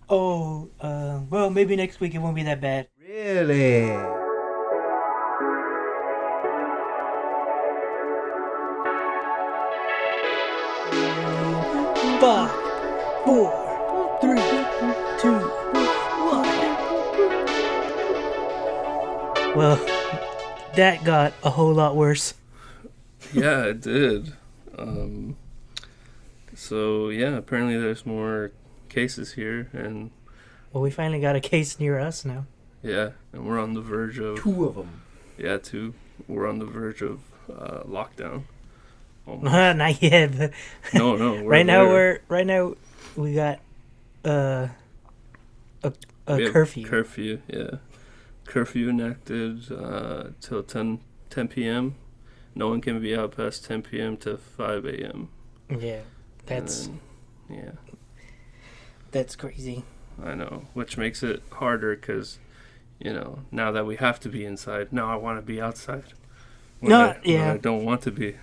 Oh, well, maybe next week it won't be that bad. Really? In 5, 4, 3, 2, 1. Well, that got a whole lot worse. Yeah, it did. Um, so yeah, apparently there's more cases here, and Well, we finally got a case near us now. yeah, and we're on the verge of Two of them. yeah, two. We're on the verge of lockdown. Almost. Not yet, but No, no, we're right now there. we got uh, a We have curfew. curfew. Yeah, curfew enacted till 10 p.m. No one can be out past 10 p.m. to 5 a.m. Yeah, that's And then, yeah, that's crazy. I know, which makes it harder because now that we have to be inside, now I want to be outside. When No, when yeah, I don't want to be.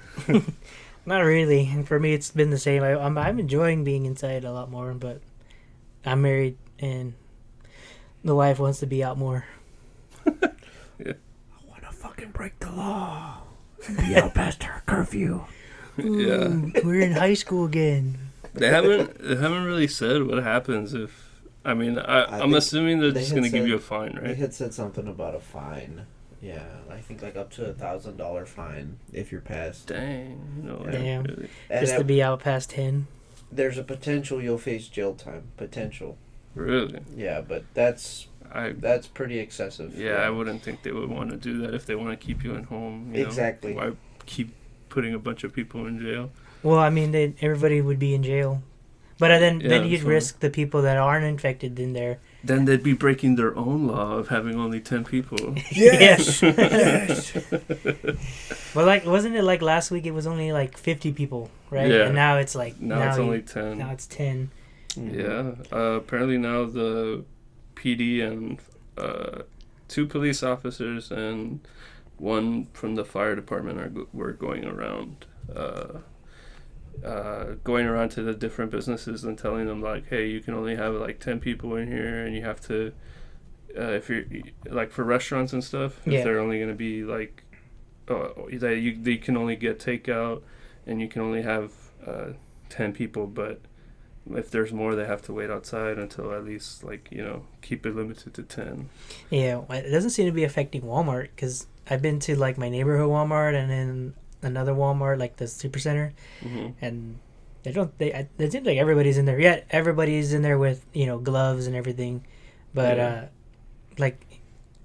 not really. And for me, it's been the same. I'm enjoying being inside a lot more, but I'm married and the wife wants to be out more. I want to fucking break the law. Be out past her curfew. Yeah, Ooh, we're in high school again. they haven't really said what happens if. I mean, I'm think assuming they're they just had gonna give said- you a fine, They right? had said something about a fine. Yeah, I think like up to $1,000 fine if you're past. Dang, no, Damn. really. And Just to be out past 10. there's a potential you'll face jail time. Potential. Really, Yeah, but that's I pretty excessive. yeah, I wouldn't think they would want to do that if they want to keep you at home. Exactly. Why keep putting a bunch of people in jail? Well, I mean, everybody would be in jail. But then Yeah, you'd so- risk the people that aren't infected in there. Then they'd be breaking their own law of having only 10 people. Yes. Yes. Well, like, wasn't it like last week? It was only like 50 people, right? Yeah. And now it's like Now it's you- only 10. now it's 10. Yeah. Apparently now the PD and 2 police officers and 1 from the fire department were going around to the different businesses and telling them like, hey, you can only have like 10 people in here, and you have to if you're like for restaurants and stuff, Yeah. if they're only going to be like they can only get takeout, and you can only have 10 people, but if there's more, they have to wait outside until at least keep it limited to 10. Yeah, well, it doesn't seem to be affecting Walmart because I've been to like my neighborhood Walmart and then another Walmart, like the Supercenter, Mm-hmm. and it seems like everybody's in there. Yeah, everybody's in there with gloves and everything, but Yeah. like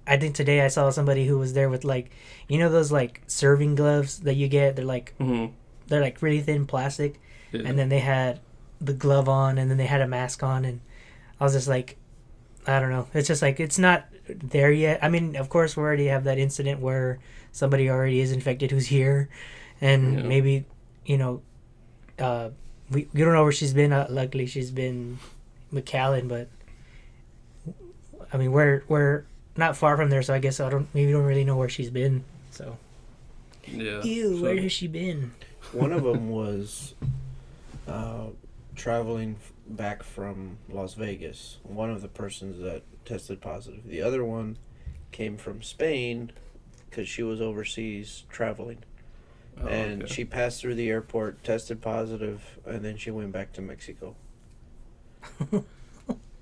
I think today I saw somebody who was there with like those like serving gloves that you get. Mm-hmm. They're like really thin plastic, Yeah. and then they had the glove on, and then they had a mask on, and I was just like, I don't know. It's just like it's not there yet. I mean, of course, we already have that incident where somebody already is infected who's here, and Yeah. maybe we don't know where she's been. Luckily, she's been McAllen, but I mean, we're not far from there, so I guess we don't really know where she's been. So, Yeah. ew, So- where has she been? One of them was traveling back from Las Vegas. One of the persons that tested positive. The other one came from Spain because she was overseas traveling. Oh, And okay. she passed through the airport, tested positive, and then she went back to Mexico.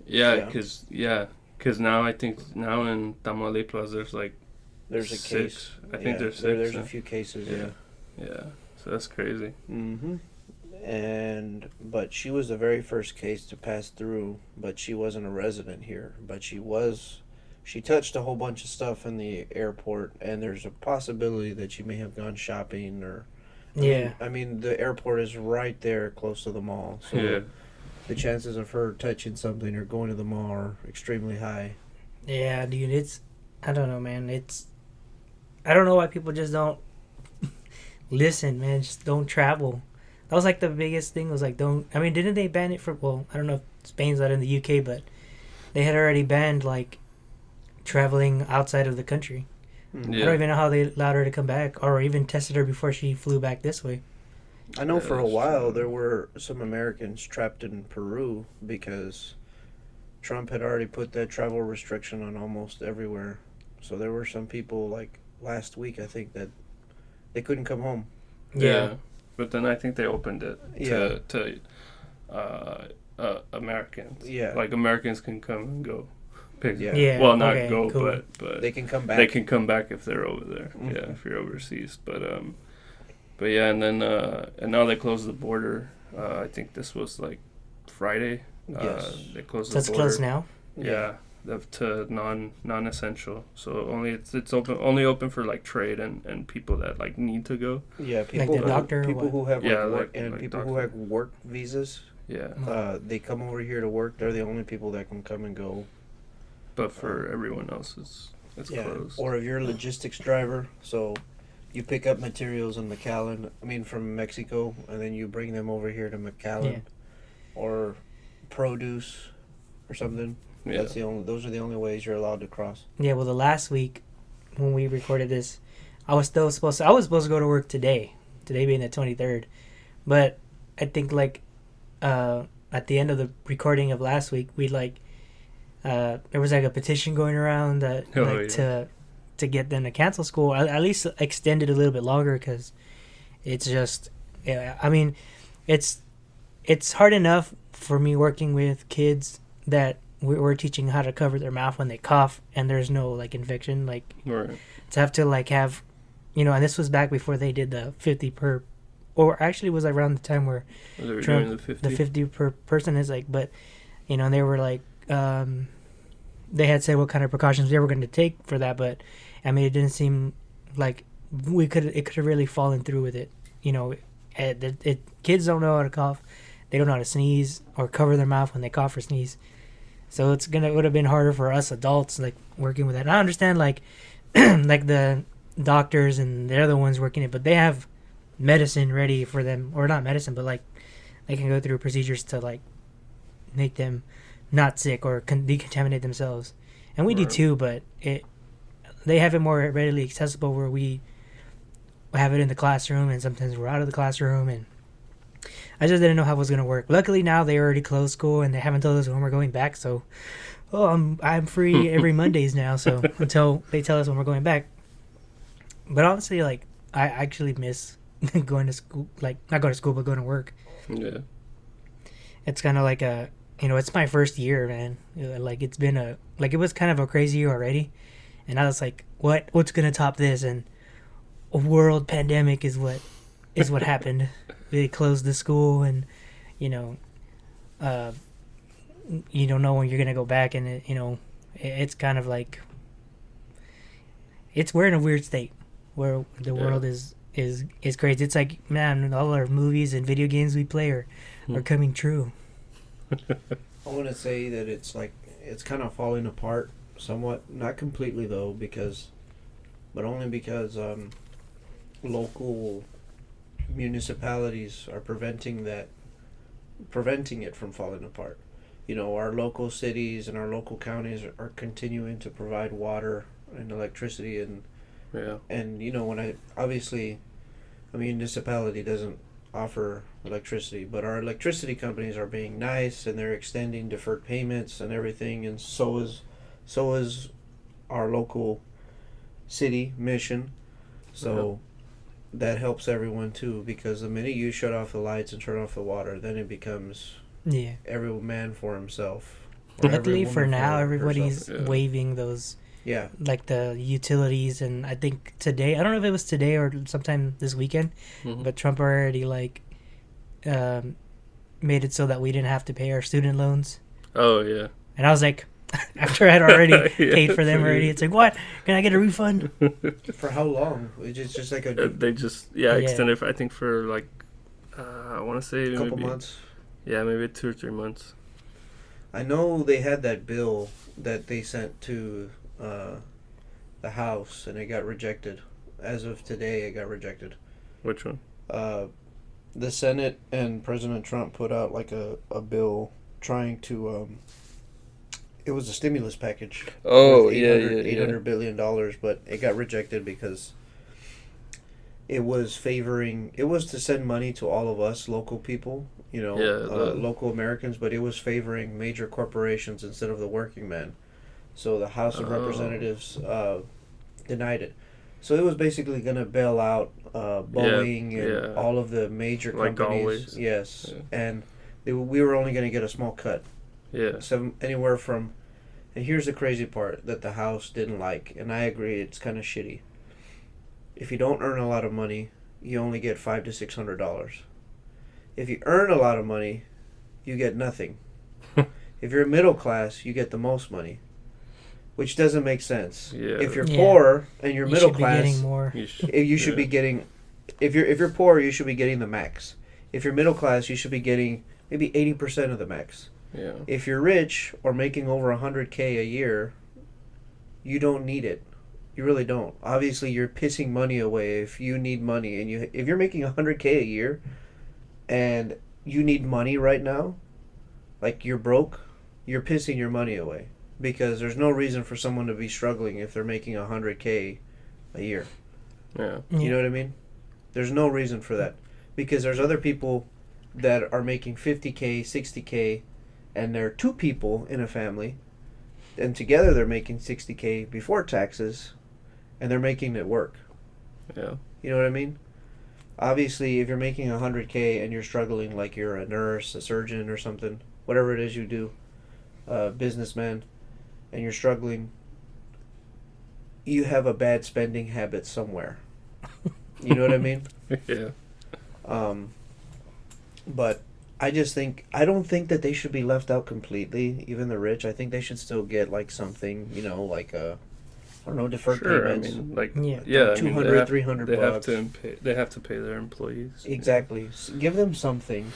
Yeah, Yeah. because now I think now in Tamaulipas there's like There's a 6. case. I think there's 6. There's yeah. a few cases. Yeah. Yeah, so that's crazy. Mm-hmm. But she was the very first case to pass through, but she wasn't a resident here. But she touched a whole bunch of stuff in the airport, and there's a possibility that she may have gone shopping or. Yeah. I mean, the airport is right there close to the mall, so Yeah. the chances of her touching something or going to the mall are extremely high. Yeah, dude, I don't know, man. I don't know why people just don't listen, man. Just don't travel. That was like the biggest thing was like, didn't they ban it well, I don't know if Spain's not in the UK, but they had already banned like traveling outside of the country. Hmm. I don't even know how they allowed her to come back or even tested her before she flew back this way. I know for a that's while true. there were some Americans trapped in Peru because Trump had already put that travel restriction on almost everywhere. So there were some people like last week, I think, that they couldn't come home. Yeah. But then I think they opened it Yeah. to Americans. Yeah. Like Americans can come and go. Yeah. Yeah. Well, not okay, go, cool. but They can come back. they can come back if they're over there. Mhm. Yeah, if you're overseas. But yeah, and then and now they closed the border. I think this was like Friday. Yes. They closed So it's the border. closed now. Yeah, to non-essential. So it's only open for like trade and people that like need to go. Yeah, people, the doctor or people what? who have Yeah, work, like people doctor. who have work visas, Yeah, they come over here to work. They're the only people that can come and go. but for everyone else, it's closed. Or if you're a logistics driver, so you pick up materials in McAllen, from Mexico, and then you bring them over here to McAllen, Yeah. or produce or something. Yeah. Those are the only ways you're allowed to cross. Yeah. Well, the last week when we recorded this, I was supposed to go to work today. Today being the 23rd, but I think like at the end of the recording of last week, we like there was like a petition going around that to get them to cancel school, at least extend it a little bit longer, because it's just it's hard enough for me working with kids that we're teaching how to cover their mouth when they cough and there's no like infection, like Right. to have to like have, and this was back before they did the 50 per, or actually it was around the time where They were Trump, doing the 50. the 50 per person is like, but they were like they had said what kind of precautions they were going to take for that, but I mean it didn't seem like it could have really fallen through with it. Kids don't know how to cough, they don't know how to sneeze or cover their mouth when they cough or sneeze, so it would have been harder for us adults like working with that. And I understand like like the doctors and they're the ones working it, but they have medicine ready for them, or not medicine, but like they can go through procedures to like make them not sick or decontaminate themselves, and we do Right. too, but they have it more readily accessible where we have it in the classroom, and sometimes we're out of the classroom, and I just didn't know how it was going to work. Luckily now they already closed school and they haven't told us when we're going back, so I'm free every Mondays now, so until they tell us when we're going back. But honestly, like I actually miss going to school, like not going to school but going to work. Yeah. It's kind of like it's my first year, man. Like it was kind of a crazy year already, and I was like, what's gonna top this? And a world pandemic is what happened. They closed the school, and you don't know when you're gonna go back, and it's kind of like we're in a weird state where the world is crazy. It's like, man, all our movies and video games we play are coming true. I want to say that it's kind of falling apart somewhat, not completely though, but only because local municipalities are preventing it from falling apart. Our local cities and our local counties are continuing to provide water and electricity, and Yeah. when obviously a municipality doesn't offer electricity, but our electricity companies are being nice and they're extending deferred payments and everything, and so is our local city mission. So that helps everyone too, because the minute you shut off the lights and turn off the water, then it becomes every man for himself. or every Luckily for woman now, for everybody's herself. Yeah. waiving those, Yeah, like the utilities, and I think today, I don't know if it was today or sometime this weekend, Mhm. but Trump already made it so that we didn't have to pay our student loans. Oh yeah. And I was like, after I had already Yeah, paid for them so already, it's like, what? Can I get a refund? for how long? It's just like a They just Yeah. extended I think for like I want to say couple maybe months. maybe 2 or 3 months. I know they had that bill that they sent to the House, and it got rejected. As of today, it got rejected. Which one? The Senate and President Trump put out like a bill trying to. It was a stimulus package. Oh worth yeah. $800 billion, but it got rejected because it was to send money to all of us local people, local Americans, but it was favoring major corporations instead of the working man. So the House of Representatives denied it. So it was basically going to bail out Boeing and all of the major companies. Like always. Yes, Yeah. and we were only going to get a small cut. Yeah. So anywhere from, and here's the crazy part that the House didn't like, and I agree, it's kind of shitty. If you don't earn a lot of money, you only get $500 to $600. If you earn a lot of money, you get nothing. If you're middle class, you get the most money, which doesn't make sense. Yeah. If you're poor and you're middle class, you should be getting. If you're poor, you should be getting the max. If you're middle class, you should be getting maybe 80% of the max. Yeah. If you're rich or making over $100K a year, you don't need it. You really don't. Obviously, you're pissing money away if you need money, and if you're making $100K a year, and you need money right now, like you're broke, you're pissing your money away, because there's no reason for someone to be struggling if they're making $100K a year. Yeah. You know what I mean? There's no reason for that, because there's other people that are making $50K, $60K, and they're two people in a family, and together they're making $60K before taxes, and they're making it work. Yeah. You know what I mean? Obviously, if you're making $100K and you're struggling, like you're a nurse, a surgeon, or something, whatever it is you do, businessman, and you're struggling, you have a bad spending habit somewhere. You know what I mean? Yeah. But I don't think that they should be left out completely, even the rich. I think they should still get like something, like I don't know, deferred payments. I mean, like, Yeah. 200, 300 bucks. They have to pay their employees. Exactly. Give them something.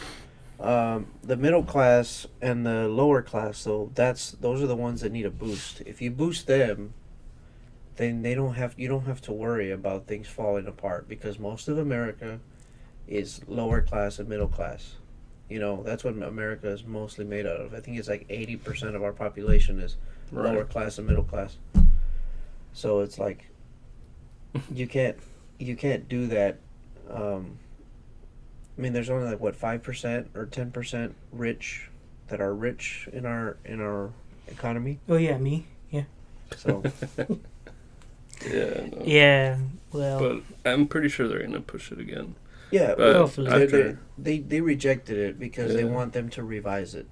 The middle class and the lower class, though, those are the ones that need a boost. If you boost them, then you don't have to worry about things falling apart, because most of America is lower class and middle class. That's what America is mostly made out of. I think it's like 80% of our population is lower class and middle class. So it's like you can't do that. I mean, there's only like 5% or 10% rich that are rich in our economy. Oh yeah, me. Yeah. So Yeah. No. Yeah. Well. But I'm pretty sure they're gonna push it again. yeah, But hopefully. after, they rejected it because they Yeah. want them to revise it,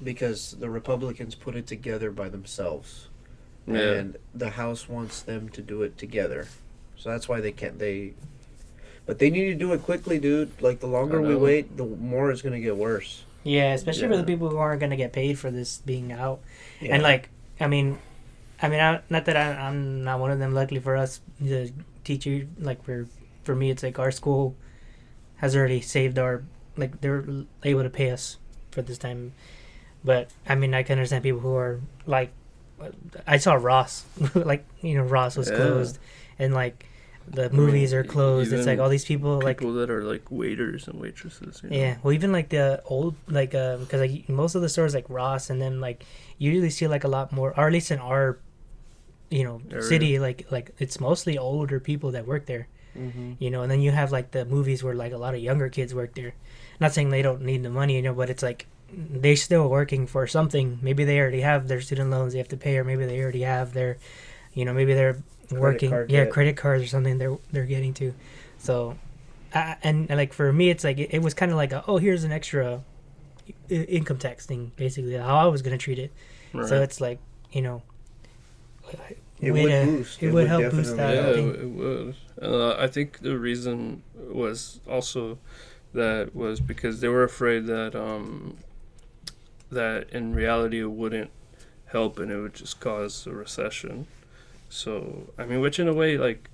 because the Republicans put it together by themselves. Yeah. And the House wants them to do it together, so that's why they can't. But they need to do it quickly, dude. Like, the longer we wait, the more it's gonna get worse. Yeah, especially for Yeah. the people who aren't gonna get paid for this being out. Yeah. And like, not that I'm not one of them. Luckily for us, the teacher, like for me, it's like our school has already saved they're able to pay us for this time. But I mean, I can understand people who are like, I saw Ross, Ross was closed, and like the movies are closed. It's like all these people that are like waiters and waitresses. Yeah, well, even like the old, because like most of the stores like Ross, and then like you usually see like a lot more, or at least in our, Area. city, like it's mostly older people that work there, Mm-hmm. and then you have like the movies where like a lot of younger kids work there. Not saying they don't need the money, but it's like they're still working for something. Maybe they already have their student loans they have to pay, or maybe they already have their, maybe they're working, credit cards or something they're getting to. So, and like for me, it's like it was kind of like here's an extra income tax thing, basically how I was gonna treat it. Right. So it's like It would boost. It would help boost definitely that. Yeah, I think. it would. I think the reason was also because they were afraid that that in reality it wouldn't help and it would just cause a recession. So I mean, which in a way, like,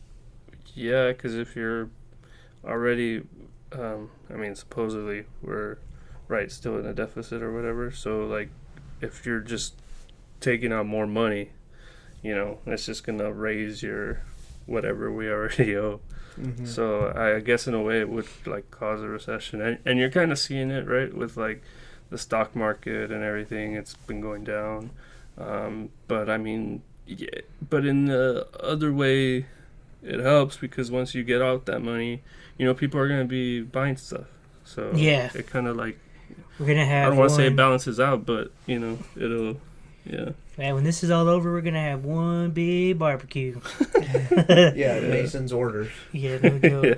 yeah, because if you're already, supposedly we're still in a deficit or whatever. So like, if you're just taking out more money, it's just gonna raise your whatever we already owe. Mm-hmm. So I guess in a way it would like cause a recession, and you're kind of seeing it, right, with like the stock market and everything. It's been going down, but I mean, yeah. But in the other way, it helps because once you get out that money, people are gonna be buying stuff. So Yeah. it kind of like, We're gonna have. I don't want to say it balances out, but it'll, yeah. Man, when this is all over, we're gonna have one big barbecue. Yeah, Mason's orders. Yeah, no joke. Yeah.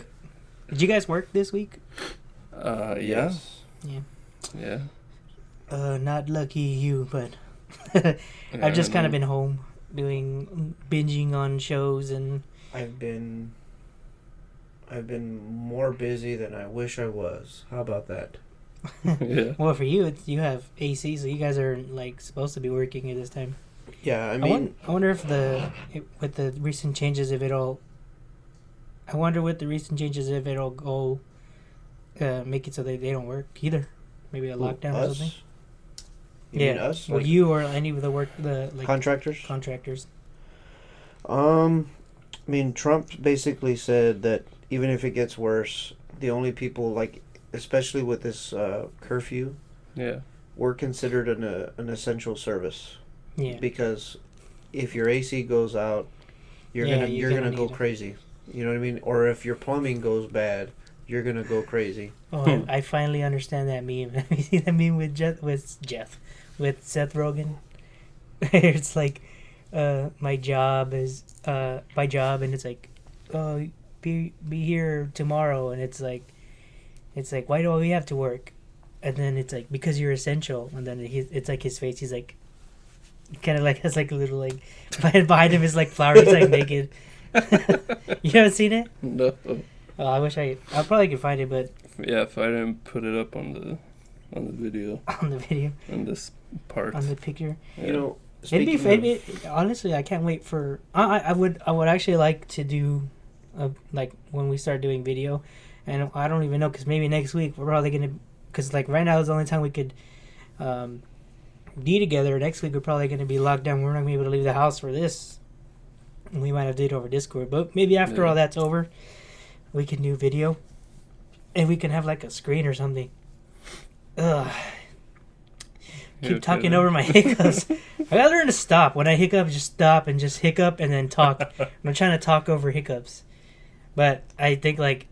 Did you guys work this week? Yeah. Yes. Yeah. Not lucky you, but Yeah, I've just kind of I mean, been home doing binging on shows and I've been more busy than I wish I was. How about that? Yeah. well, for you, you have AC, so you guys are like supposed to be working at this time. Yeah, I I mean, wonder if with the recent changes, if it'll. I wonder with the recent changes if it'll go, make it so that they don't work either. Maybe a lockdown or something. You mean us? Well, Like you or any of the contractors? contractors. I mean, Trump basically said that even if it gets worse, the only people, like, especially with this curfew, Yeah. we're considered an essential service. Yeah. Because if your AC goes out, you're Yeah, gonna you're you're gonna gonna go need it. crazy. You know what I mean? Or if your plumbing goes bad, you're gonna go crazy. Oh, I finally understand that meme. You see that meme with Seth Rogen? It's like, my job, and it's like, oh, be here tomorrow, and it's like, why do we have to work? And then it's like, because you're essential, and then it's like his face. He's like, kind of like has like a little like behind him is like flowers. He's like naked. You haven't seen it? No. Oh, I wish I probably could find it, but Yeah, if I didn't put it up on the video, on the video, on this part. on the picture. Yeah. You know, It'd be honestly, I can't wait for. I would actually like to do, like when we start doing video, and I don't even know because maybe next week we're probably gonna, because like right now is the only time we could, be together. Next week we're probably gonna be locked down. We're not gonna be able to leave the house for this. And we might have to do it over Discord, but maybe after Yeah. all that's over, we can do video, and we can have like a screen or something. Ugh. You Keep okay talking there? over my hiccups. I gotta learn to stop. When I hiccup, just stop and just hiccup and then talk. I'm trying to talk over hiccups. But I think like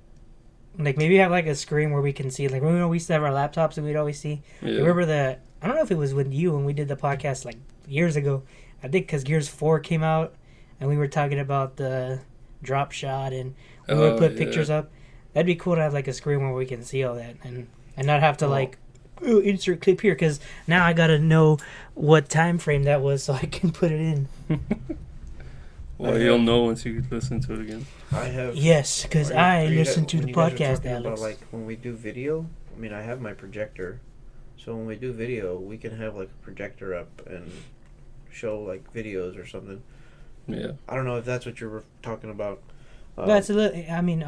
maybe have like a screen where we can see. Like, remember we used to have our laptops and we'd always see. Yeah. Remember I don't know if it was with you when we did the podcast like years ago. I think because Gears 4 came out and we were talking about the drop shot and we would put pictures up. That'd be cool to have like a screen where we can see all that and not have to like, oh, insert clip here, because now I gotta know what time frame that was so I can put it in. Well, you'll know once you listen to it again. I have. Yes, because I listen to the when you guys are podcast, talking about, Alex. like when we do video, I mean, I have my projector, so when we do video, we can have like a projector up and show like videos or something. Yeah. I don't know if that's what you're talking about. That's a little. I mean,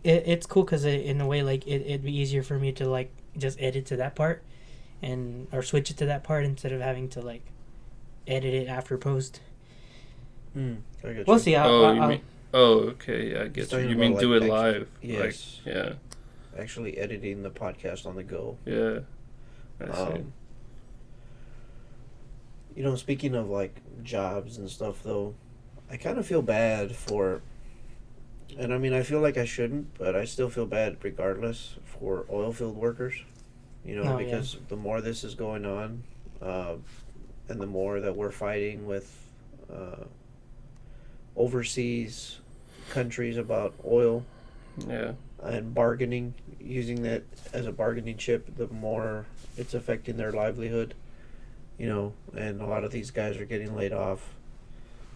it's cool because in a way, like it'd be easier for me to like just edit to that part, or switch it to that part instead of having to like edit it after post. I get We'll you. see. Okay, yeah, I get you. talking You about, mean like, do it actually- live? Yes. Like, yeah. Actually editing the podcast on the go. Yeah. I see. You know, speaking of like jobs and stuff, though, I kind of feel bad for, and I mean, I feel like I shouldn't, but I still feel bad regardless for oil field workers. You know, Oh, yeah. because the more this is going on, and the more that we're fighting with overseas countries about oil Yeah. and bargaining, using that as a bargaining chip, the more it's affecting their livelihood. You know, and a lot of these guys are getting laid off.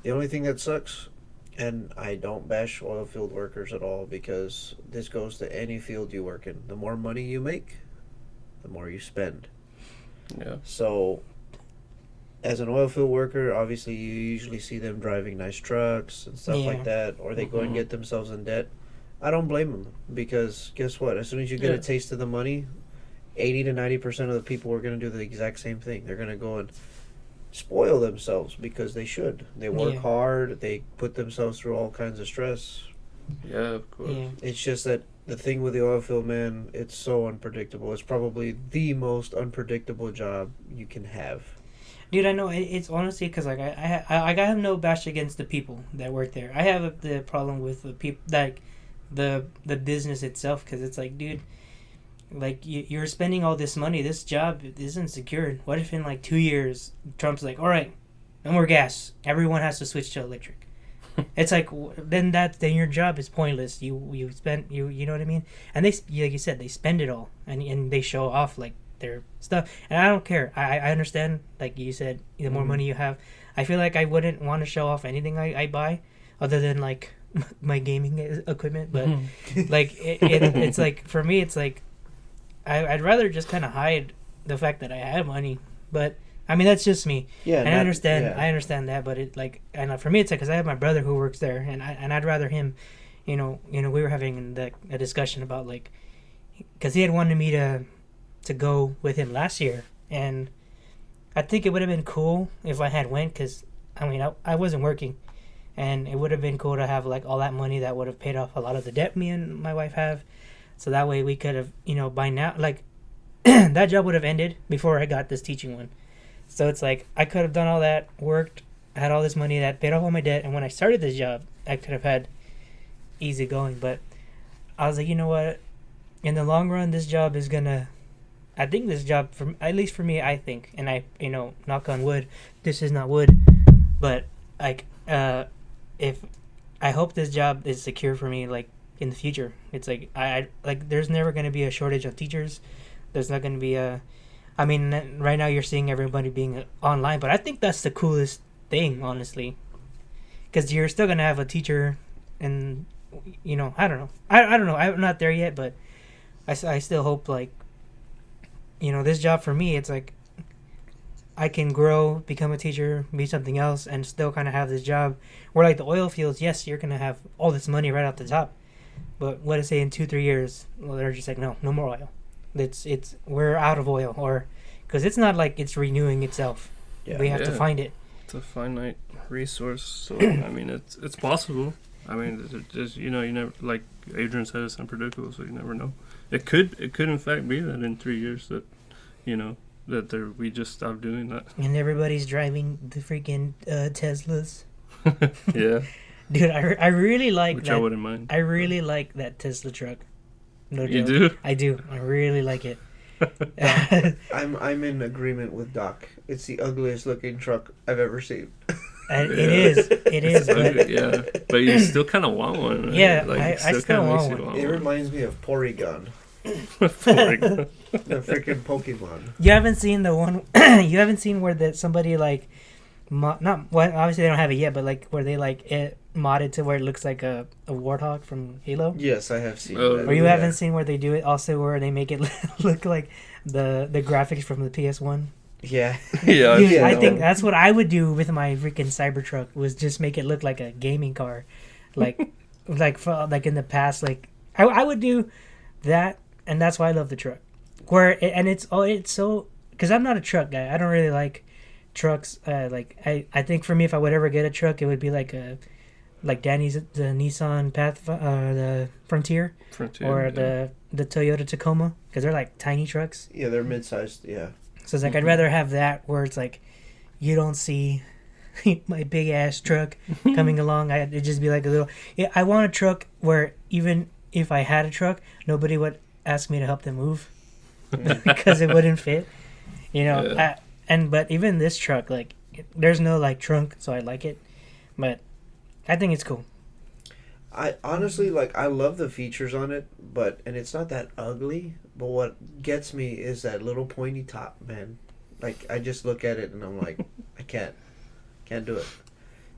The only thing that sucks, and I don't bash oil field workers at all because this goes to any field you work in. The more money you make, the more you spend. Yeah. So, as an oil field worker, obviously you usually see them driving nice trucks and stuff Yeah. like that, or they go and Mhm. get themselves in debt. I don't blame them because guess what? As soon as you get Yeah. a taste of the money, 80 to 90% of the people are going to do the exact same thing. They're going to go and spoil themselves because they should. They work Yeah. hard. They put themselves through all kinds of stress. Yeah, of course. Yeah. It's just that the thing with the oil field, man, it's so unpredictable. It's probably the most unpredictable job you can have. Dude, I know it's honestly because like I have no bash against the people that work there. I have the problem with the people like the business itself because it's like, dude, like you're spending all this money. This job isn't secured. What if in like 2 years Trump's like, all right, no more gas. Everyone has to switch to electric. It's like then your job is pointless. You spent you know what I mean? And they like you said they spend it all and they show off like their stuff. And I don't care. I understand like you said the more money you have. I feel like I wouldn't want to show off anything I buy other than like my gaming equipment. But like it's like for me it's like I'd rather just kind of hide the fact that I have money. But I mean that's just me. Yeah, and I understand. Yeah. I understand that, but it like and for me it's like because I have my brother who works there, and I'd rather him, you know, we were having a discussion about like because he had wanted me to go with him last year, and I think it would have been cool if I had went because I mean I wasn't working, and it would have been cool to have like all that money that would have paid off a lot of the debt me and my wife have, so that way we could have by now like that job would have ended before I got this teaching one. So it's like I could have done all that, worked, had all this money that paid off all my debt, and when I started this job, I could have had easy going. But I was like, you know what? In the long run, this job is gonna. I think this job, at least for me, I think, and I, knock on wood, this is not wood, but like, if I hope this job is secure for me, like in the future, it's like I like. There's never gonna be a shortage of teachers. There's not gonna be a. I mean, right now you're seeing everybody being online, but I think that's the coolest thing, honestly. Because you're still going to have a teacher, and, I don't know. I don't know. I'm not there yet, but I still hope, like, this job for me, it's like I can grow, become a teacher, be something else, and still kind of have this job. Where, like, the oil fields, yes, you're going to have all this money right off the top. But what if, say, in 2-3 years, well, they're just like, no more oil. It's we're out of oil, or because it's not like it's renewing itself. Yeah, we have to find it. It's a finite resource, so I mean it's possible. I mean, just you never, like Adrian said, it's unpredictable, so you never know. It could in fact be that in 3 years that that we just stop doing that. And everybody's driving the freaking Teslas. Yeah, dude, I really like which that. I wouldn't mind. I really like that Tesla truck. No joke. You do? I do. I really like it. I'm in agreement with Doc. It's the ugliest looking truck I've ever seen. It is. It is. But yeah, but you still kind of want one. Right? Yeah, like, I still want one. It reminds me of Porygon. Porygon. The freaking Pokemon. You haven't seen the one. You haven't seen where somebody like, obviously they don't have it yet, but like where they like it modded to where it looks like a warthog from Halo. Yes, I have seen that. Or you haven't seen where they do it also where they make it look like the graphics from the PS1. Yeah. Yeah. Dude, I think that's what I would do with my freaking Cybertruck was just make it look like a gaming car, like like in the past. Like I would do that, and that's why I love the truck. It's so because I'm not a truck guy. I don't really like trucks. I think for me, if I would ever get a truck, it would be like Danny's the Nissan the Frontier or the Toyota Tacoma because they're like tiny trucks. Yeah, they're mid-sized. Yeah. So it's like I'd rather have that where it's like you don't see my big ass truck coming along. It'd just be like a little. Yeah, I want a truck where even if I had a truck, nobody would ask me to help them move because it wouldn't fit. Yeah. But even this truck, like, there's no like trunk, so I like it. But I think it's cool. I honestly I love the features on it, and it's not that ugly. But what gets me is that little pointy top, man. Like I just look at it and I'm like, I can't do it.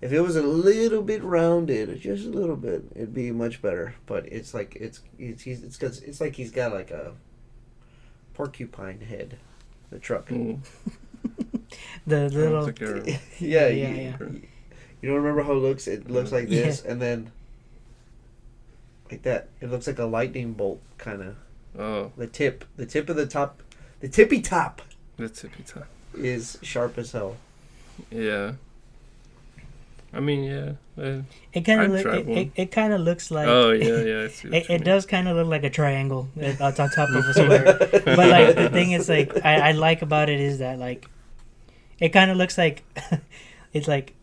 If it was a little bit rounded, just a little bit, it'd be much better. But it's like it's like he's got like a porcupine head, the truck. Mm. The little yeah. You don't remember how it looks? It looks like this, and then like that. It looks like a lightning bolt, kind of. Oh. The tip of the top, the tippy top. The tippy top is sharp as hell. Yeah. I mean, yeah. It kind of it kind of looks like. Oh yeah. It does kind of look like a triangle on top of a square. But like the thing is, like I like about it is that like It kind of looks like it's like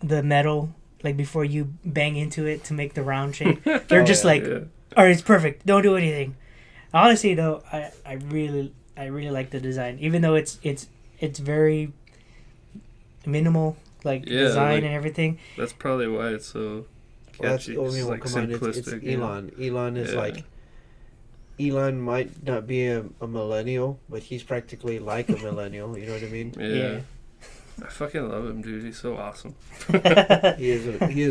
the metal, like before you bang into it to make the round shape. They're just like, Yeah. all right, it's perfect. Don't do anything. Honestly, though, I really like the design, even though it's very minimal, like design like, and everything. That's probably why it's so Well, that's, catchy. I mean, It's well, like come on, it's simplistic. you know? Elon. Elon is Yeah. like, Elon might not be a millennial, but he's practically like a millennial. You know what I mean? Yeah. I fucking love him, dude. He's so awesome. He is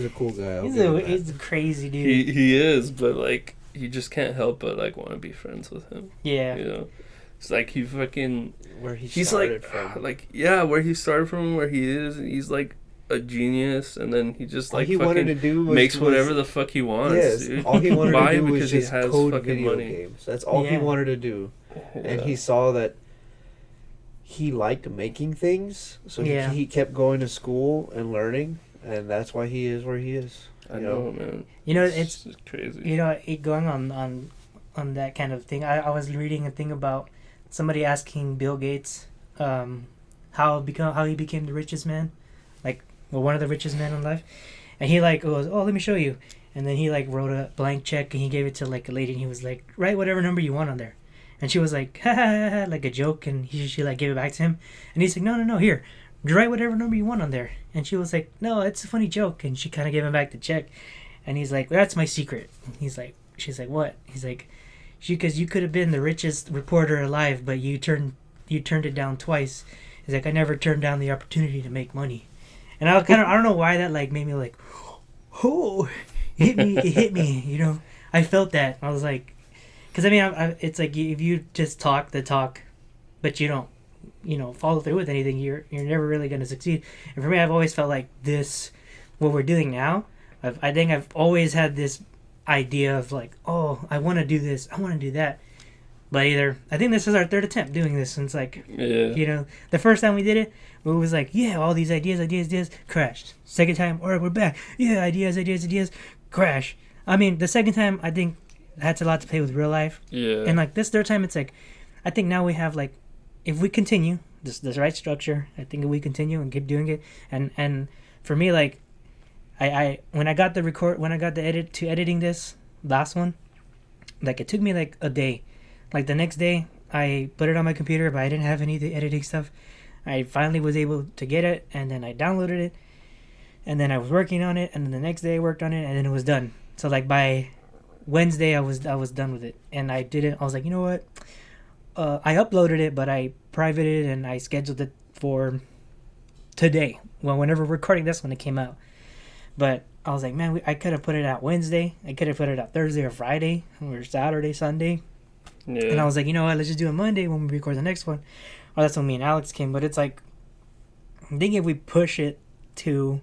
a cool guy. I'll He's give him a that. he's a crazy dude. He is, but like you just can't help but like want to be friends with him. Yeah. You know, it's like he fucking. Where he He's started like, from. like yeah, where he started from, where he is. He's like a genius, and then he just All like he wanted to fucking do was makes whatever the fuck he wants. Yes, Dude. all he wanted Why? to do was Because he just has code fucking video money. games. That's all he Yeah. wanted to do, and he saw that he liked making things, so Yeah. he kept going to school and learning, and that's why he is where he is. I know, man. You know, it's just crazy. you know, going on that kind of thing. I was reading a thing about somebody asking Bill Gates how he became the richest man, like, well, one of the richest men in life, and he like goes, oh, let me show you, and then he like wrote a blank check and he gave it to like a lady and he was like, write whatever number you want on there, and she was like, ha ha ha, ha, like a joke, and she like gave it back to him, and he's like, no, here, write whatever number you want on there, and she was like, no, it's a funny joke, and she kind of gave him back the check, and he's like, well, that's my secret. He's like, she's like, what? He's like, because you could have been the richest reporter alive, but you turned it down twice. He's like, I never turned down the opportunity to make money. And I don't know why that like made me like, oh, it hit me, you know. I felt that. I was like, because I mean, it's like if you just talk the talk, but you don't, you know, follow through with anything, you're never really going to succeed. And for me, I've always felt like this, what we're doing now, I think I've always had this idea of like, oh, I want to do this, I want to do that. But I think this is our third attempt doing this since like, Yeah. you know, the first time we did it, it was like, yeah, all these ideas, crashed. Second time, all right, we're back. Yeah, ideas, crash. I mean, the second time, I think that's a lot to play with real life. Yeah. And like this third time, it's like, I think now we have like, if we continue this right structure, I think if we continue and keep doing it, and for me, like, I when I got the editing this last one, like it took me like a day. Like the next day, I put it on my computer, but I didn't have any of the editing stuff. I finally was able to get it, and then I downloaded it, and then I was working on it, and then the next day I worked on it, and then it was done. So like by Wednesday, I was done with it, and I did it. I was like, you know what? I uploaded it, but I privated it, and I scheduled it for today. Well, whenever we're recording this when it came out. But I was like, man, I could have put it out Wednesday. I could have put it out Thursday or Friday or Saturday, Sunday. Yeah. And I was like, you know what, let's just do it Monday when we record the next one. Or that's when me and Alex came. But it's like, I think if we push it to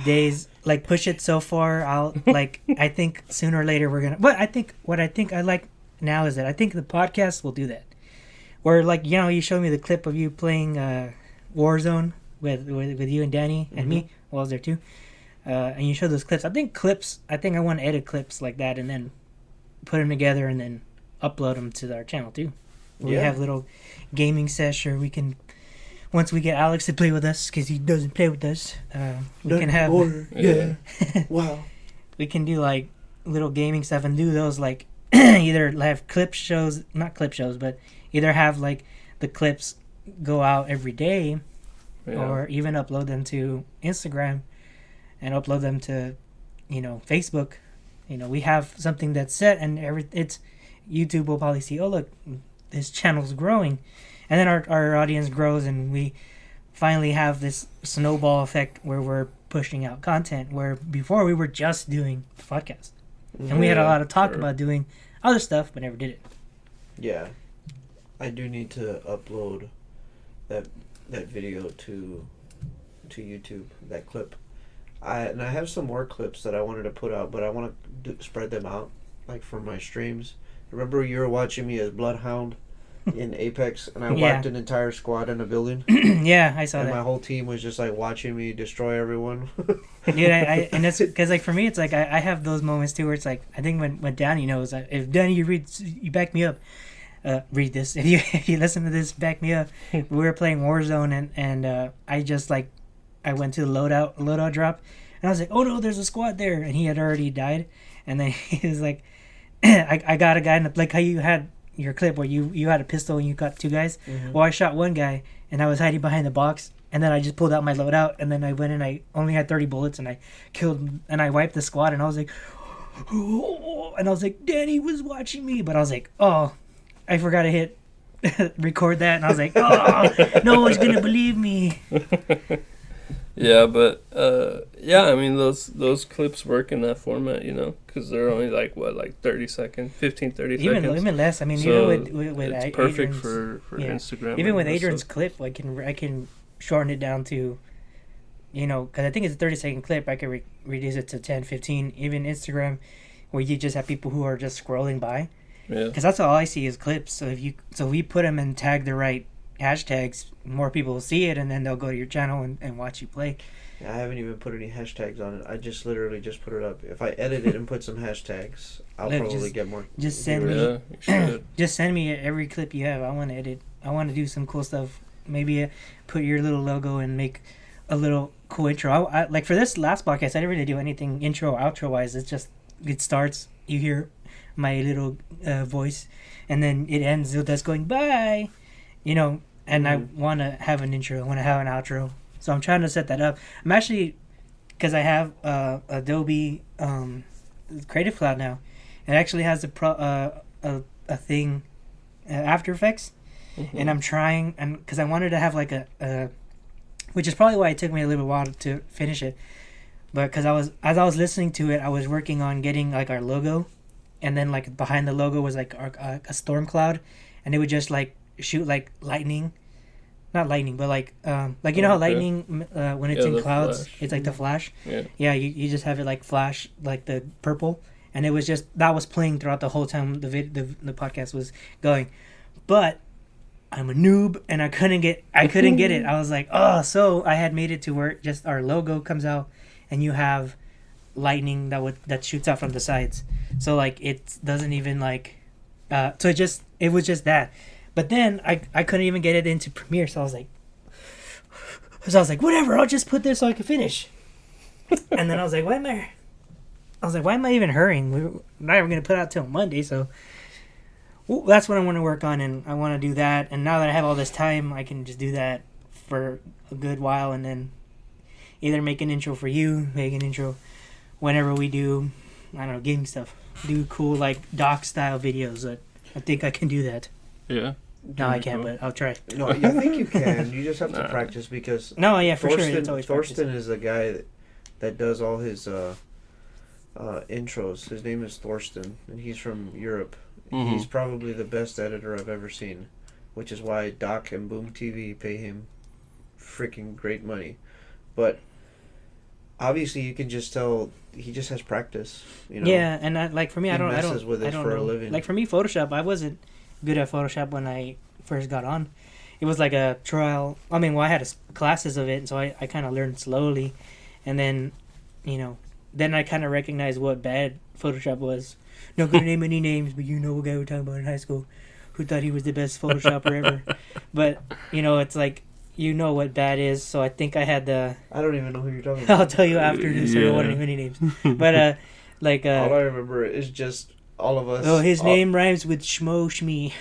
days, like push it so far out, like I think sooner or later we're going to. But I think what I like now is that I think the podcast will do that. Where like, you know, you showed me the clip of you playing Warzone with you and Danny and me. Well, I was there too. And you showed those clips. I think I want to edit clips like that and then put them together and then upload them to our channel too. We have little gaming session. We can, once we get Alex to play with us, because he doesn't play with us, we can have Wow. We can do like little gaming stuff and do those like either have not clip shows, but either have like the clips go out every day, or even upload them to Instagram and upload them to, you know, Facebook. You know, we have something that's set, and it's YouTube will probably see, oh look, this channel's growing, and then our audience grows, and we finally have this snowball effect where we're pushing out content, where before we were just doing the podcast, and we had a lot of talk about doing other stuff but never did it. Yeah, I do need to upload that video to YouTube, that clip. I have some more clips that I wanted to put out, but I want to spread them out, like for my streams. Remember you were watching me as Bloodhound in Apex, and I wiped an entire squad in a building? Yeah, I saw and that. my whole team was just like watching me destroy everyone. Dude, and that's because like for me, it's like I have those moments too where it's like I think when Danny knows, if Danny you back me up, read this. If you listen to this, back me up. We were playing Warzone, and I just like I went to the loadout drop, and I was like, oh no, there's a squad there, and he had already died, and then he was like, I got a guy in the, like how you had your clip where you had a pistol and you got two guys. Mm-hmm. Well, I shot one guy and I was hiding behind the box, and then I just pulled out my loadout, and then I went and I only had 30 bullets, and I killed and I wiped the squad, and I was like, oh, and I was like, Danny was watching me, but I was like, oh, I forgot to hit record that, and I was like, oh, no one's gonna believe me. Yeah, but yeah, I mean those clips work in that format, you know, because they're only like 30 seconds, 15, 30 seconds. Even less. I mean, So even with it's perfect Adrian's, for yeah. Instagram. Even and with that Adrian's stuff. clip, I can shorten it down to, you know, because I think it's a 30-second clip. I can reduce it to 10, 15. Even Instagram, where you just have people who are just scrolling by. Yeah. Because that's all I see is clips. So if we put them and tag the right hashtags, more people will see it, and then they'll go to your channel and watch you play. Yeah, I haven't even put any hashtags on it. I just literally just put it up. If I edit it and put some hashtags, I'll Look, probably get more. just send viewers. me- Yeah, you should. Just send me every clip you have. I want to edit. I want to do some cool stuff. Maybe put your little logo and make a little cool intro. I like for this last podcast, I didn't really do anything intro or outro wise. It's just it starts. You hear my little voice, and then it ends with us going bye. You know, and I want to have an intro. I want to have an outro. So I'm trying to set that up. I'm actually, because I have Adobe Creative Cloud now. It actually has a thing, After Effects, and I'm trying, and because I wanted to have like a, which is probably why it took me a little while to finish it, but because as I was listening to it, I was working on getting like our logo, and then like behind the logo was like a storm cloud, and it would just like shoot like lightning. Not lightning, but like you know how lightning when it's in clouds, flash. it's like the flash. Yeah. Yeah, you just have it like flash like the purple, and it was just that was playing throughout the whole time the podcast was going, but I'm a noob and I couldn't get it. I was like, oh, so I had made it to where just our logo comes out, and you have lightning that shoots out from the sides, so like it doesn't even like, so it was just that. But then I couldn't even get it into Premiere, so I was like, whatever, I'll just put this so I can finish. And then I was like, why am I even hurrying? We're not even going to put it out till Monday, so that's what I want to work on, and I want to do that. And now that I have all this time, I can just do that for a good while, and then either make an intro for you, make an intro whenever we do, I don't know, game stuff. Do cool, like, doc-style videos. I think I can do that. Yeah. No, I can't, but I'll try. No, I think you can. You just have to practice because No, yeah, for sure. Thorsten, It's always practice. Thorsten is the guy that does all his intros. His name is Thorsten, and he's from Europe. Mhm. He's probably the best editor I've ever seen, which is why Doc and Boom TV pay him freaking great money. But obviously, you can just tell he just has practice. You know? Yeah, and for me, He I don't messes with it I don't for a know. living. Like for me, Photoshop, I wasn't good at Photoshop when I first got on. It was like a trial. I mean, well, I had classes of it, and so I kind of learned slowly, and then, you know, then I kind of recognized what bad Photoshop was. Not gonna name any names, but you know what guy we're talking about in high school, who thought he was the best Photoshopper ever. But you know, it's like you know what bad is. So I think I had the. I don't even know who you're talking about. I'll tell you after this. I don't want to name any names. But like all I remember is just all of us. oh, his name rhymes with Shmo Shmi.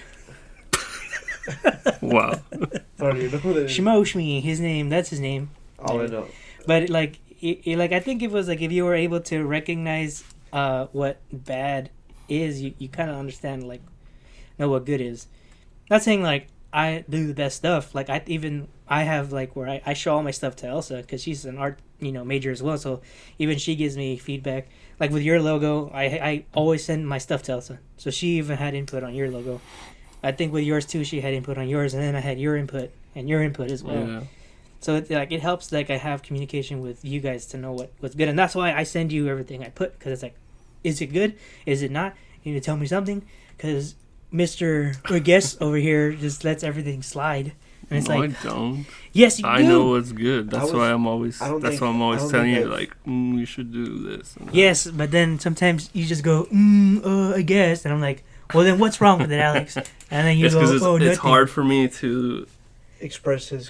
Wow. I don't even know who that is. Shmo Shmi, his name. That's his name. All I know. But like, like I think it was like if you were able to recognize what bad is, you kind of understand like know what good is. Not saying like I do the best stuff. Like I have like where I show all my stuff to Elsa because she's an art major as well. So even she gives me feedback. Like with your logo, I always send my stuff to Elsa. So she even had input on your logo. I think with yours too, she had input on yours, and then I had your input and your input as well. Yeah. So it helps like I have communication with you guys to know what's good, and that's why I send you everything I put, because it's like, is it good? Is it not? You need to tell me something, because Mr. or guest over here just lets everything slide, and it's No, like, I don't. yes, you I do. know what's good. That's I was- why I'm always. I don't That's think- why I'm I always don't telling think you I've- like, you should do this. And that. Yes, but then sometimes you just go, I guess, and I'm like, Well, then what's wrong with it, Alex? And then you It's go, because oh, it's nothing. hard for me to Express his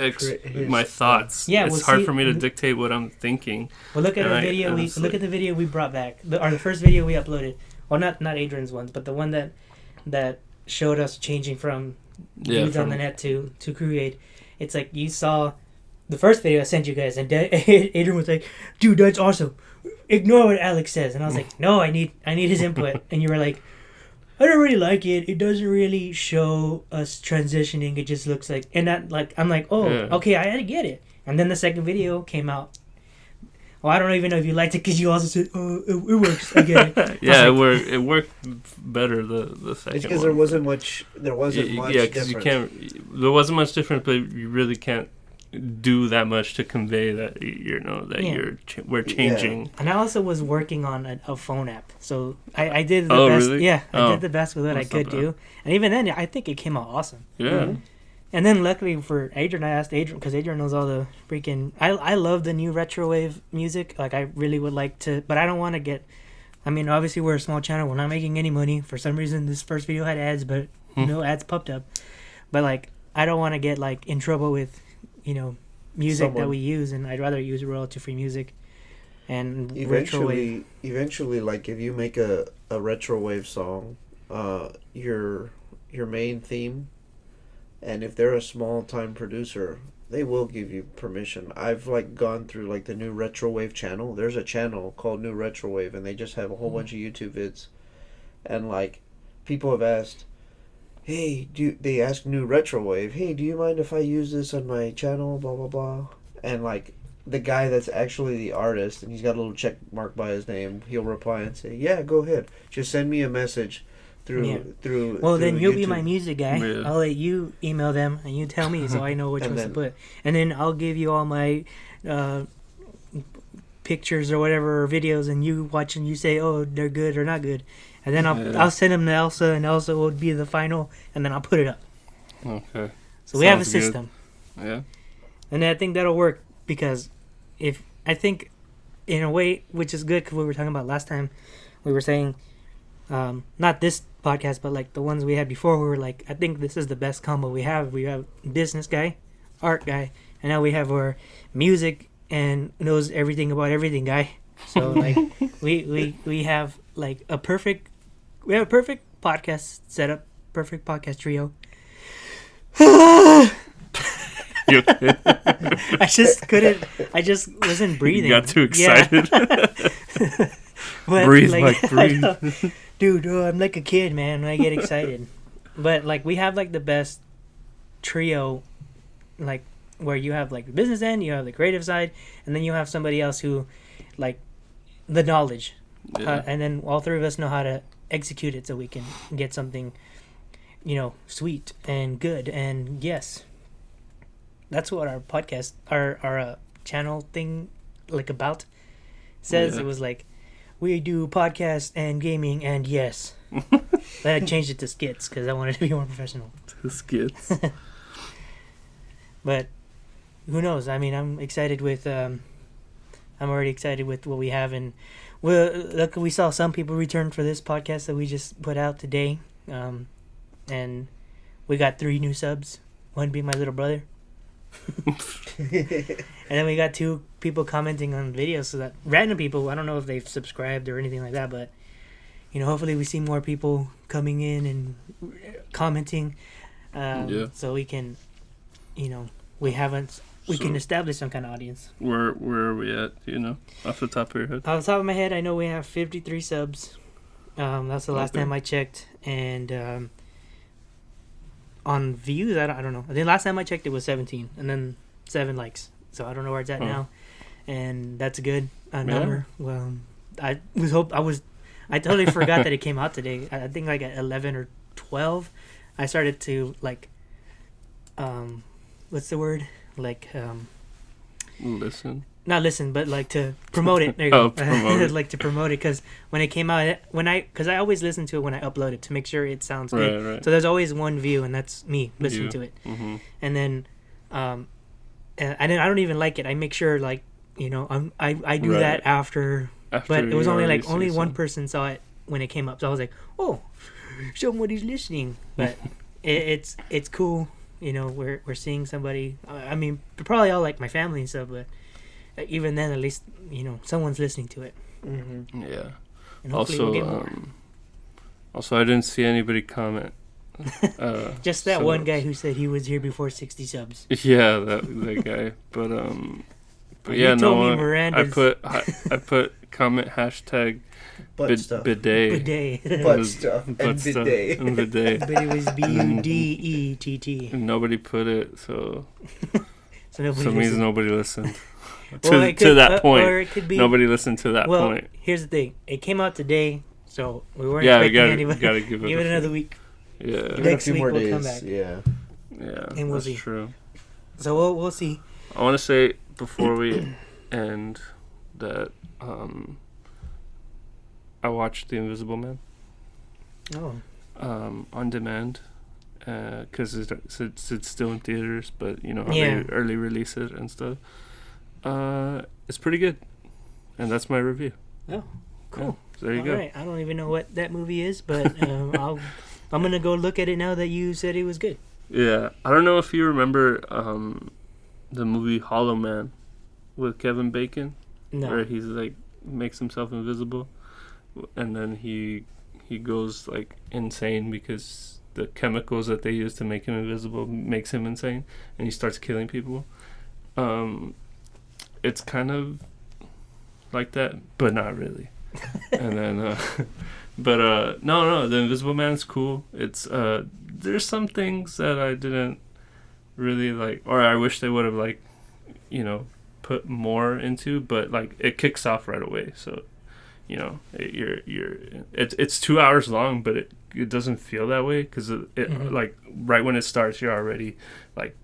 my thoughts. Yeah, it's well, hard see- for me to dictate what I'm thinking. Well, look at And our I- video. and We it's look like- at the video we brought back, or the first video we uploaded. Well, not Adrian's ones, but the one that showed us changing from dudes on the net to Krugade. It's like you saw the first video I sent you guys, and Adrian was like, "Dude, that's awesome. Ignore what Alex says." And I was like, "No, I need his input." And you were like, "I don't really like it. It doesn't really show us transitioning. It just looks like..." And that, like, I'm like, "Oh, Yeah. okay, I had to get it." And then the second video came out. Well, I don't even know if you liked it because you also said, "Oh, it works." I get it. Yeah, I was it worked better the second It's because one. there wasn't much. There wasn't much. Yeah, because you can't. There wasn't much difference, but you really can't do that much to convey that Yeah. we're changing. And I also was working on a phone app, so I did the Oh, best. really? Yeah, I Oh, did the best with what I that's not could bad. do, and even then, I think it came out awesome. Yeah. Mhm. And then luckily for Adrian, I asked Adrian because Adrian knows all the freaking. I love the new retro wave music. Like I really would like to, but I don't want to get. I mean, obviously we're a small channel. We're not making any money. For some reason, this first video had ads, but no ads popped up. But like, I don't want to get like in trouble with, music that Someone. we use, and I'd rather use royalty-free music. And retro wave. Eventually, like if you make a retro wave song, your main theme, and if they're a small time producer, they will give you permission. I've like gone through like the new retro wave channel. There's a channel called New Retro Wave, and they just have a whole bunch of YouTube vids, and like people have asked, "Hey, they ask New Retro Wave? Hey, do you mind if I use this on my channel? Blah blah blah." And like the guy that's actually the artist, and he's got a little check mark by his name, he'll reply and say, "Yeah, go ahead. Just send me a message through." Well, then through you'll be YouTube." my music guy. Yeah. I'll let you email them, and you tell me so I know which And ones to then- put. And then I'll give you all my pictures or whatever, or videos, and you watch and you say, "Oh, they're good or not good." And then Yeah. I'll send them to Elsa, and Elsa will be the final, and then I'll put it up. Okay. So we have a Sounds good. system. Yeah. And I think that'll work because I think in a way, which is good because we were talking about last time, we were saying, not this podcast, but like the ones we had before, we were like, I think this is the best combo we have. We have business guy, art guy, and now we have our music and knows everything about everything guy. So like we have like a perfect podcast setup, perfect podcast trio. You okay? I just wasn't breathing. You got too Yeah. excited. But, Breathe, like, Mike, breathe. I know. Dude, I'm like a kid, man, when I get excited. But like we have like the best trio, like where you have like the business end, you have the creative side, and then you have somebody else who, like, the knowledge, Yeah. and then all three of us know how to execute it so we can get something, sweet and good. And yes, that's what our podcast, our channel thing, like about says. Yeah. It was like, we do podcast and gaming, and yes. Then I changed it to skits because I wanted to be more professional. The skits. But who knows? I mean, I'm excited with. I'm already excited with what we have, and we saw some people return for this podcast that we just put out today, and we got 3 new subs. One being my little brother, and then we got 2 people commenting on videos. So that random people, I don't know if they've subscribed or anything like that, but hopefully we see more people coming in and commenting, Yeah. so we can, we can establish some kind of audience. Where are we at? Off the top of your head. Off the top of my head, I know we have 53 subs. That's the last Okay. time I checked, and on views, I don't know. I think last time I checked it was 17, and then 7 likes. So I don't know where it's at Huh. now, and that's a good Yeah. number. Well, I totally forgot that it came out today. I think like at 11 or 12, I started to like, what's the word? Like, Listen. not listen, but like to promote it. There you Oh, go. promote it. Like to promote it, because when it came out, because I always listen to it when I upload it to make sure it sounds good. Right. So there's always one view, and that's me listening You. to it. Mm-hmm. And then, and then I don't even like it. I make sure like I do Right. that after. After But it was you only already like only see one some- person saw it when it came up. So I was like, oh, somebody's listening. But it's cool. You know, we're seeing somebody. I mean, probably all like my family and stuff, but even then, at least someone's listening to it. Mm-hmm. Yeah. And hopefully we'll get more. Also, I didn't see anybody comment. Just that one guy who said he was here before 60 subs. Yeah, that guy. But yeah, you told me Miranda's... I put comment hashtag bidet. Bidet. Butt stuff. And bidet. And bidet. But it was BUDETT. Nobody put it, so nobody means nobody listened. Well, to that point. Or it could be, nobody listened to that point. Here's the thing. It came out today, so we weren't expecting anybody. Gotta give it another week. Yeah. Next a few week more we'll days. come back. Yeah. Yeah. And we'll that's see. True. So we'll see. I want to say before we end that I watched The Invisible Man. Oh. On demand, because it's still in theaters, but how Yeah. they early release it and stuff. It's pretty good, and that's my review. Oh, cool. Yeah, so there you go. All right. I don't even know what that movie is, but I'm gonna go look at it now that you said it was good. Yeah, I don't know if you remember the movie Hollow Man with Kevin Bacon, where he's like makes himself invisible, and then he goes like insane because the chemicals that they use to make him invisible makes him insane, and he starts killing people. It's kind of like that, but not really. And then no, The Invisible Man's cool. It's there's some things that I didn't really like, or I wish they would have like put more into, but like it kicks off right away, so it's 2 hours long, but it doesn't feel that way because it like right when it starts you're already like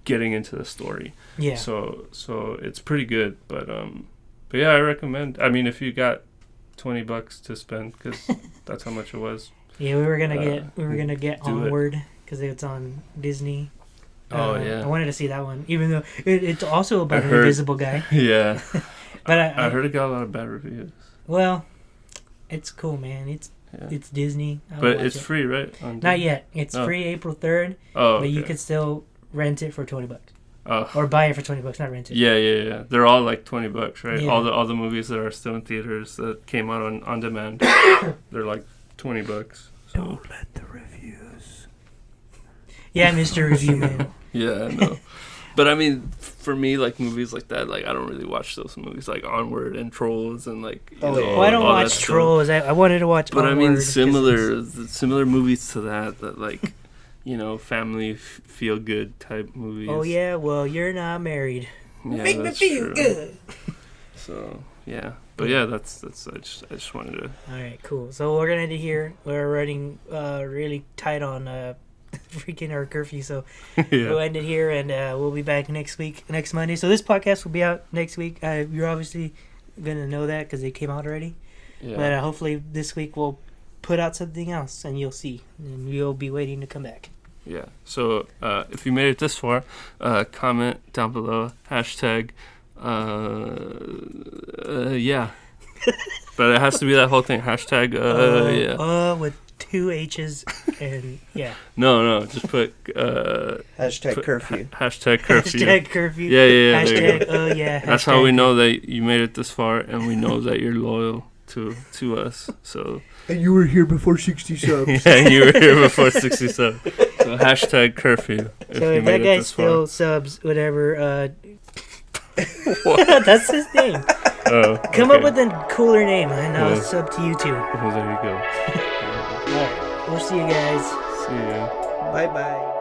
getting into the story. Yeah. So it's pretty good, but yeah, I recommend. I mean, if you got $20 to spend, because that's how much it was. Yeah, we were gonna get Onward because it's on Disney. Oh yeah. I wanted to see that one, even though it's also about an invisible guy. Yeah. But I heard it got a lot of bad reviews. Well, it's cool, man. It's Disney. But it's free, right? Not yet. It's free April 3rd. Oh, but you could still rent it for $20. Oh. Or buy it for $20, not rent it. Yeah. They're all like $20, right? Yeah. All the movies that are still in theaters that came out on demand, they're like $20. So. Don't let the reviews. Yeah, Mr. Review Man. Yeah, I know. But I mean, for me, like movies like that, like I don't really watch those movies, like Onward and Trolls and like. Well, I don't watch Trolls. I wanted to watch. But Onward, I mean, similar movies to that like, family feel good type movies. Oh yeah, well you're not married. Yeah, Make me feel good. So yeah, but yeah, that's I just wanted to. All right, cool. So we're gonna end it here. We're running really tight on freaking our curfew, so we'll end it here, and we'll be back next Monday. So this podcast will be out next week. You're obviously gonna know that because it came out already. Yeah. But hopefully this week we'll put out something else, and you'll see, and you'll be waiting to come back. Yeah. So if you made it this far, comment down below hashtag. Yeah. But it has to be that whole thing. Hashtag. Yeah. With 2 H's and yeah. No. Just put. Hashtag curfew. Hashtag curfew. Hashtag curfew. Yeah. Hashtag. Yeah. That's how we know that you made it this far, and we know that you're loyal to us. So. And you were here before 60 subs. Yeah, you were here before 60 subs. So hashtag curfew. So if that guy still subs, whatever. That's his name. Oh, Come up with a cooler name, and I'll sub to you too. Well, there you go. Alright, we'll see you guys. See ya. Bye-bye.